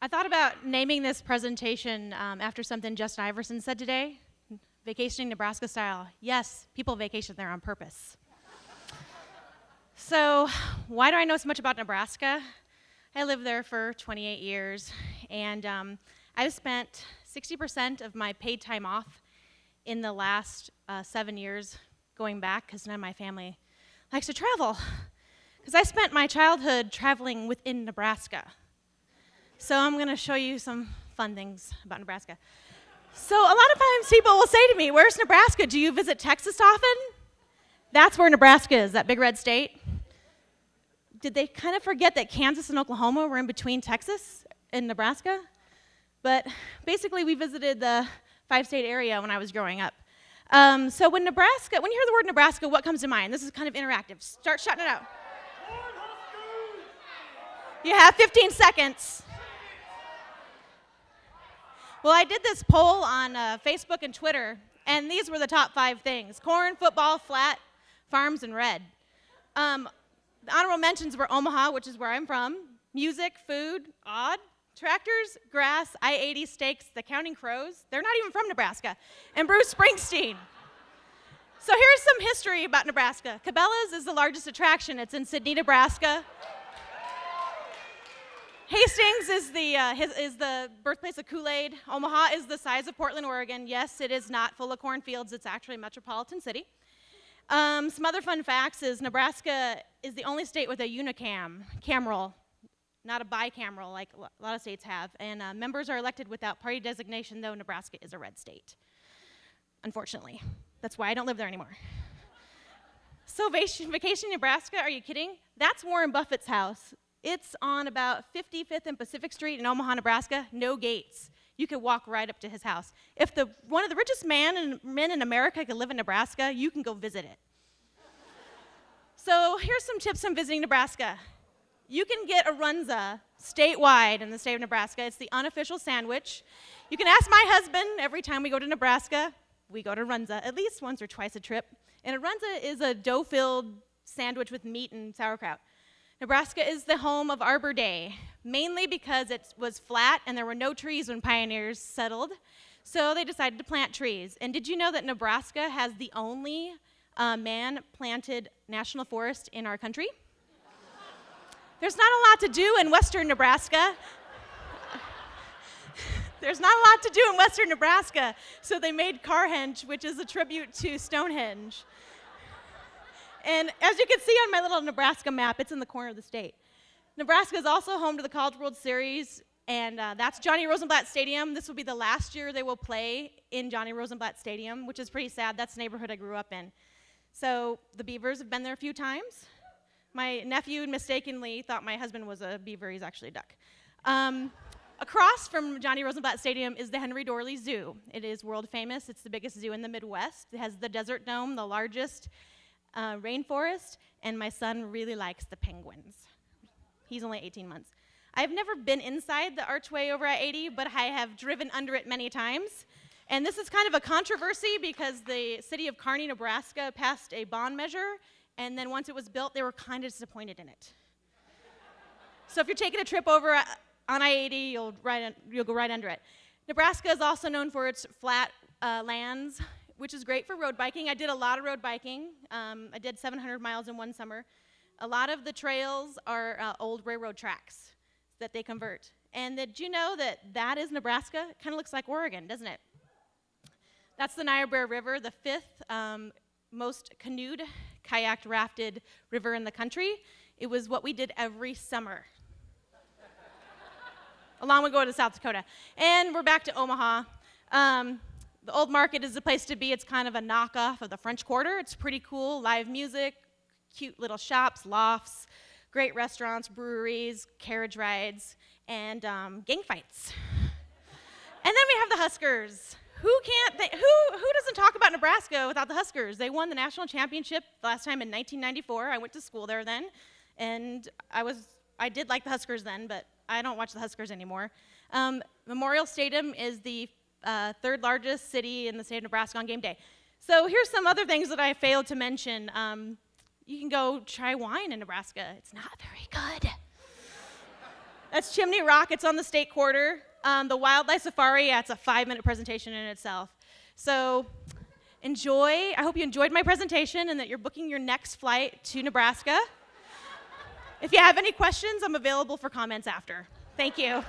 I thought about naming this presentation after something Justin Iverson said today. Vacationing Nebraska style. Yes, people vacation there on purpose. So, why do I know so much about Nebraska? I lived there for 28 years, and I've spent 60% of my paid time off in the last 7 years going back, because none of my family likes to travel. Because I spent my childhood traveling within Nebraska. So I'm going to show you some fun things about Nebraska. So a lot of times people will say to me, where's Nebraska? Do you visit Texas often? That's where Nebraska is, that big red state. Did they kind of forget that Kansas and Oklahoma were in between Texas and Nebraska? But basically we visited the 5-state area when I was growing up. So when you hear the word Nebraska, what comes to mind? This is kind of interactive. Start shouting it out. You have 15 seconds. Well, I did this poll on Facebook and Twitter, and these were the top 5 things: corn, football, flat, farms, and red. The honorable mentions were Omaha, which is where I'm from, music, food, odd, tractors, grass, I-80, steaks, the Counting Crows. They're not even from Nebraska. And Bruce Springsteen. So here's some history about Nebraska. Cabela's is the largest attraction. It's in Sidney, Nebraska. Hastings is the birthplace of Kool-Aid. Omaha is the size of Portland, Oregon. Yes, it is not full of cornfields. It's actually a metropolitan city. Some other fun facts is Nebraska is the only state with a cam roll, not a bicameral like a lot of states have. And members are elected without party designation, though Nebraska is a red state, unfortunately. That's why I don't live there anymore. So vacation in Nebraska, are you kidding? That's Warren Buffett's house. It's on about 55th and Pacific Street in Omaha, Nebraska, no gates. You could walk right up to his house. If one of the richest men in America could live in Nebraska, you can go visit it. So here's some tips on visiting Nebraska. You can get a Runza statewide in the state of Nebraska. It's the unofficial sandwich. You can ask my husband every time we go to Nebraska. We go to Runza at least once or twice a trip. And a Runza is a dough-filled sandwich with meat and sauerkraut. Nebraska is the home of Arbor Day, mainly because it was flat and there were no trees when pioneers settled, so they decided to plant trees. And did you know that Nebraska has the only man-planted national forest in our country? There's not a lot to do in western Nebraska. There's not a lot to do in western Nebraska, so they made Carhenge, which is a tribute to Stonehenge. And as you can see on my little Nebraska map, it's in the corner of the state. Nebraska is also home to the College World Series, and that's Johnny Rosenblatt Stadium. This will be the last year they will play in Johnny Rosenblatt Stadium, which is pretty sad. That's the neighborhood I grew up in. So the Beavers have been there a few times. My nephew mistakenly thought my husband was a beaver. He's actually a duck. Across from Johnny Rosenblatt Stadium is the Henry Doorly Zoo. It is world famous. It's the biggest zoo in the Midwest. It has the Desert Dome, the largest rainforest, and my son really likes the penguins. He's only 18 months. I've never been inside the Archway over I-80, but I have driven under it many times. And this is kind of a controversy because the city of Kearney, Nebraska passed a bond measure, and then once it was built, they were kind of disappointed in it. So if you're taking a trip over on I-80, you'll go right under it. Nebraska is also known for its flat lands, which is great for road biking. I did a lot of road biking. I did 700 miles in one summer. A lot of the trails are old railroad tracks that they convert. And did you know that that is Nebraska? It kind of looks like Oregon, doesn't it? That's the Niobrara River, the 5th most canoed, kayaked, rafted river in the country. It was what we did every summer. Along we go to South Dakota. And we're back to Omaha. The Old Market is the place to be. It's kind of a knockoff of the French Quarter. It's pretty cool, live music, cute little shops, lofts, great restaurants, breweries, carriage rides, and gang fights. And then we have the Huskers. Who doesn't talk about Nebraska without the Huskers? They won the national championship last time in 1994. I went to school there then, and I did like the Huskers then, but I don't watch the Huskers anymore. Memorial Stadium is the 3rd largest city in the state of Nebraska on game day. So here's some other things that I failed to mention. You can go try wine in Nebraska. It's not very good. That's Chimney Rock. It's on the state quarter. The wildlife safari, yeah, it's a 5-minute presentation in itself. So enjoy. I hope you enjoyed my presentation and that you're booking your next flight to Nebraska. If you have any questions, I'm available for comments after. Thank you.